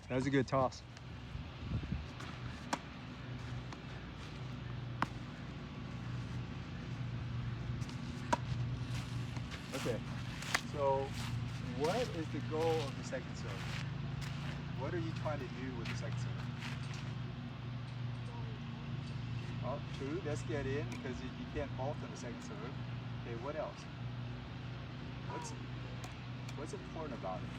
That was a good toss. Okay, so what is the goal of the second serve? What are you trying to do with the second serve? Oh, true, let's get in because you can't fault on the second serve. Okay, what else? What's what's important about it?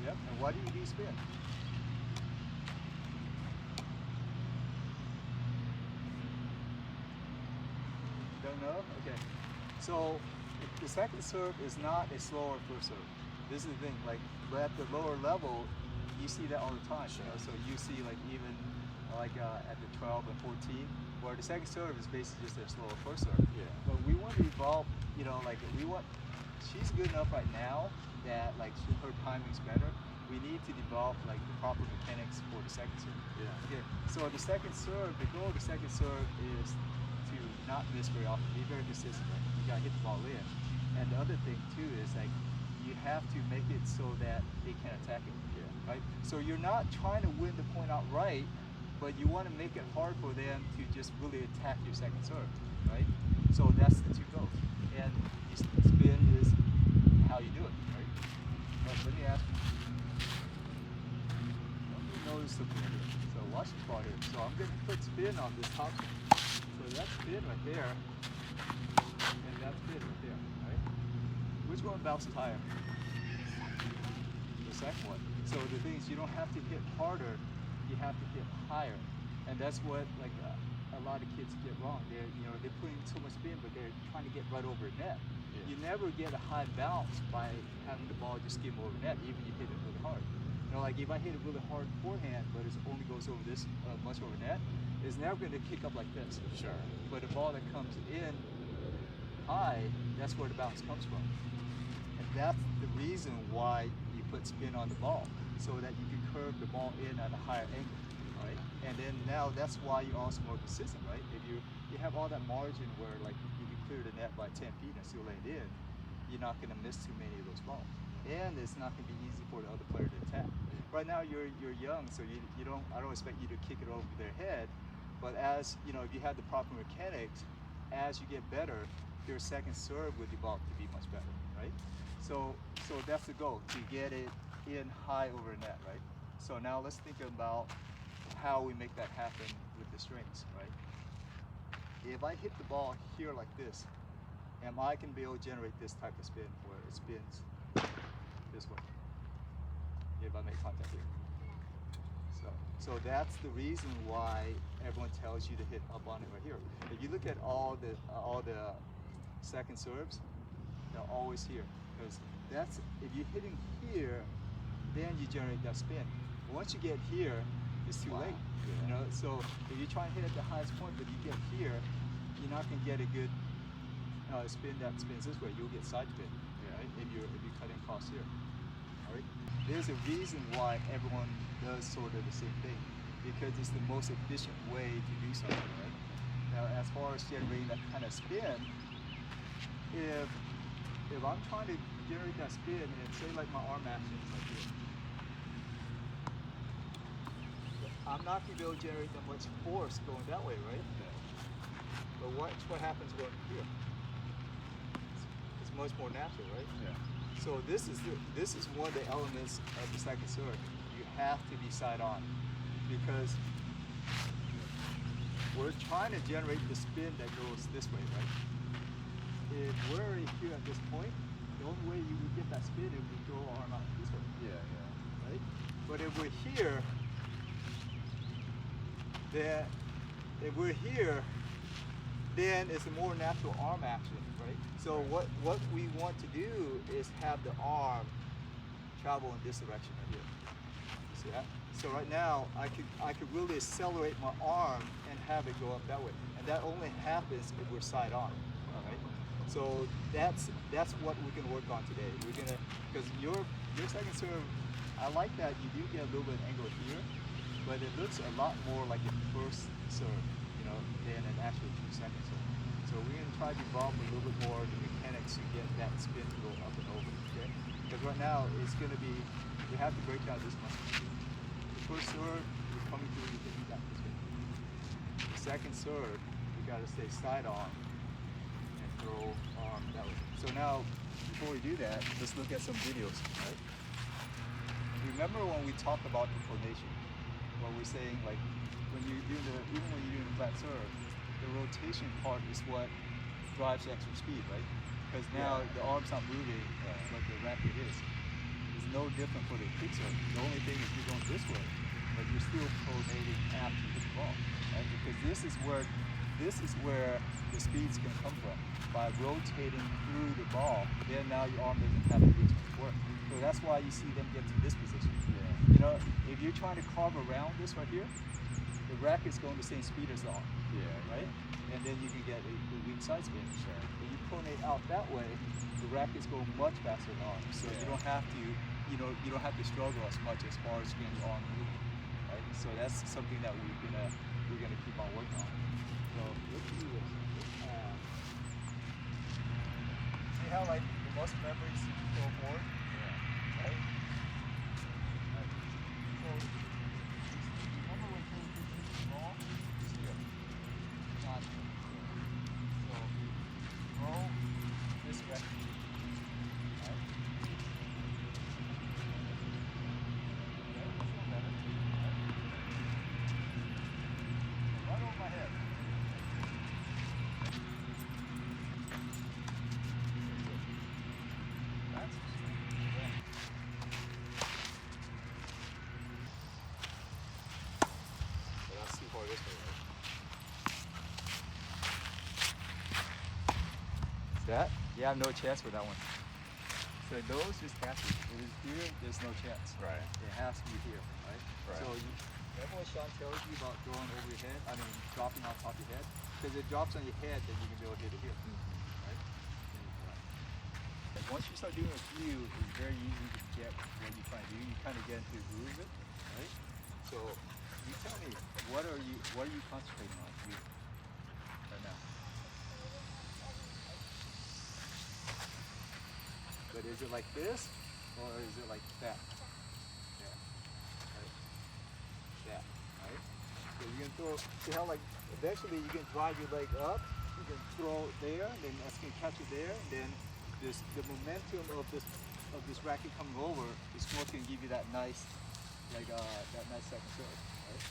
Yep, and why do you do spin? Don't know? Okay. So the second serve is not a slower first serve. This is the thing, like but at the lower level, you see that all the time. You know, so you see like even like at the 12 and 14, where the second serve is basically just a slower first serve. Yeah. But we want to evolve, you know, like we want. She's good enough right now that like her timing's better. We need to develop like the proper mechanics for the second serve. Yeah. Okay. So the second serve, the goal of the second serve is to not miss very often, be very consistent. Right? You gotta hit the ball in. And the other thing too is like you have to make it so that they can attack it. Yeah. Right? So you're not trying to win the point outright, but you want to make it hard for them to just really attack your second serve. Right? So that's the two goals. And spin is how you do it. Right? But let me ask you. Notice something here. So watch the ball here. So I'm going to put spin on this top. So that's spin right there, and that's spin right there. Right? Which one bounces higher? The second one. So the thing is, you don't have to hit harder. You have to hit higher, and that's what like a lot of kids get wrong. They're putting so much spin, but they're trying to get right over a net. Yeah. You never get a high bounce by having the ball just skim over net, even if you hit it really hard. You know, like if I hit it really hard forehand, but it only goes over this much over net, it's never going to kick up like this. Sure. But a ball that comes in high, that's where the bounce comes from. And that's the reason why you put spin on the ball, so that you can curve the ball in at a higher angle. Right? And then now that's why you're also more consistent, right? If you have all that margin where like you can clear the net by 10 feet and still lay it in, you're not going to miss too many of those balls. And it's not going to be easy for the other player to attack. Right now you're young, so I don't expect you to kick it over their head. But as you know, if you have the proper mechanics, as you get better, your second serve will evolve to be much better, right? So that's the goal, to get it in high over net, right? So now let's think about how we make that happen with the strings, right? If I hit the ball here like this, am I going to be able to generate this type of spin where it spins this way if I make contact here? So that's the reason why everyone tells you to hit up on it right here. If you look at all the second serves, they're always here, because that's if you're hitting here, then you generate that spin. But once you get here, it's too late. Yeah. You know, so if you try and hit at the highest point, but you get here, you're not going to get a good spin that spins this way. You'll get side spin, right? If you're cutting across here. All right. There's a reason why everyone does sort of the same thing, because it's the most efficient way to do something, right? Now, as far as generating that kind of spin, if I'm trying to generate that spin, and say like my arm action is like this, I'm not going to be able to generate that much force going that way, right? But watch what happens going here. It's much more natural, right? Yeah. So this is one of the elements of the second serve. You have to be side on, because we're trying to generate the spin that goes this way, right? If we're already here at this point, the only way you would get that spin is if we throw our arm out this way. Yeah. Right? But if we're here, then it's a more natural arm action, right? So what we want to do is have the arm travel in this direction right here. You see that? So right now I could really accelerate my arm and have it go up that way, and that only happens if we're side on. Right? So that's what we can work on today. We're gonna, because your second serve, I like that you do get a little bit of angle here, but it looks a lot more like a first serve, you know, than an actual second serve. So we're gonna try to evolve a little bit more the mechanics mechanics to get that spin to go up and over, okay? Because right now it's going to be, we have to break down this muscle. The first serve, you're coming through, you hit that this way. The second serve, you got to stay side arm and throw arm that way. So now, before we do that, let's look at some videos, right? Remember when we talked about the pronation? When we're saying like, when you're doing the, even when you're doing the flat serve, the rotation part is what drives extra speed, right? Because now the arm's not moving like the racket is. It's no different for the quick serve. The only thing is you're going this way, but you're still pronating after you hit the ball, right? Because this is where the speed's going to come from. By rotating through the ball, then now your arm doesn't have to do as much work. So that's why you see them get to this position. Yeah. You know, if you're trying to carve around this right here, the racket's going the same speed as the arm. Yeah. Right? And then you can get a weak side spin. Sure. If you pronate out that way, the rackets go much faster than the arm. So you don't have to, you don't have to struggle as much as far as getting your arm moving. Right? So that's something that we're gonna keep on working on. So let's do this. See how like the muscle memories go forward? Yeah. Right? So remember when Kayla hits the ball? It's here. Not here. So throw this way. Right? Right over my head. That's that's too far this way, right? Is that? You have no chance for that one. So those just has to. If it's here, there's no chance. Right. It has to be here, right? Right. So remember what Sean tells you about throwing over your head? I mean, dropping on top of your head? Because it drops on your head, then you can be able to hit it here. Right? And once you start doing a few, it's very easy to get what you're trying to do. You kind of get into the groove of it, right? So you tell me, what are you concentrating on right now? But is it like this, or is it like that? Yeah. Right. That. Right. So you can throw. See how like eventually you can drive your leg up. You can throw it there, and then that's gonna catch it there, and then the momentum of this racket coming over is what's gonna give you that nice, like that nice second serve. Right.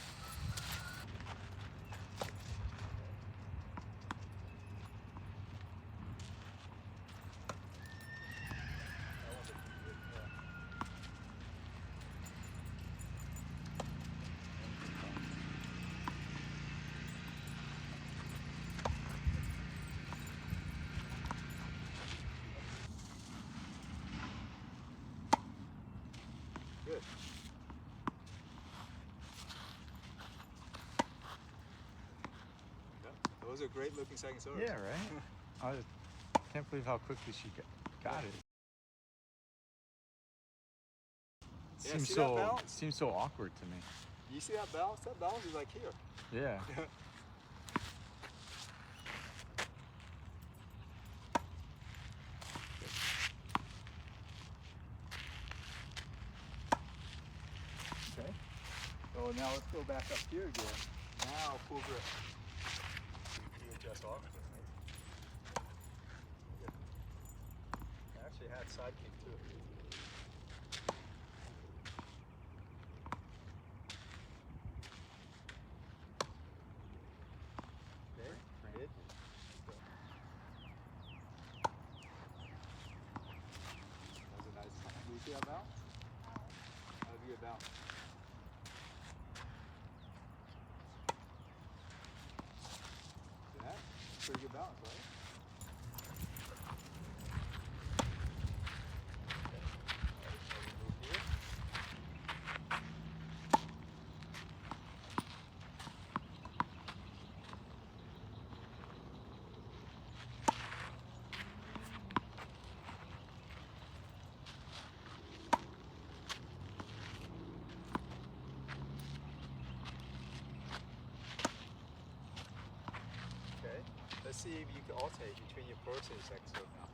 Good. Yep. Those are great looking second serves. Yeah, right? I can't believe how quickly she got it. Yeah, see that bounce? Seems so awkward to me. You see that bounce? That bounce is like here. Yeah. Okay. So now let's go back up here again. Now full grip. You adjust off. I actually had side kick too. Okay, good. That was a nice. Do you see that bounce? That was a good bounce. Pretty good balance, right? Let's see if you can alternate between your first and your second serve now.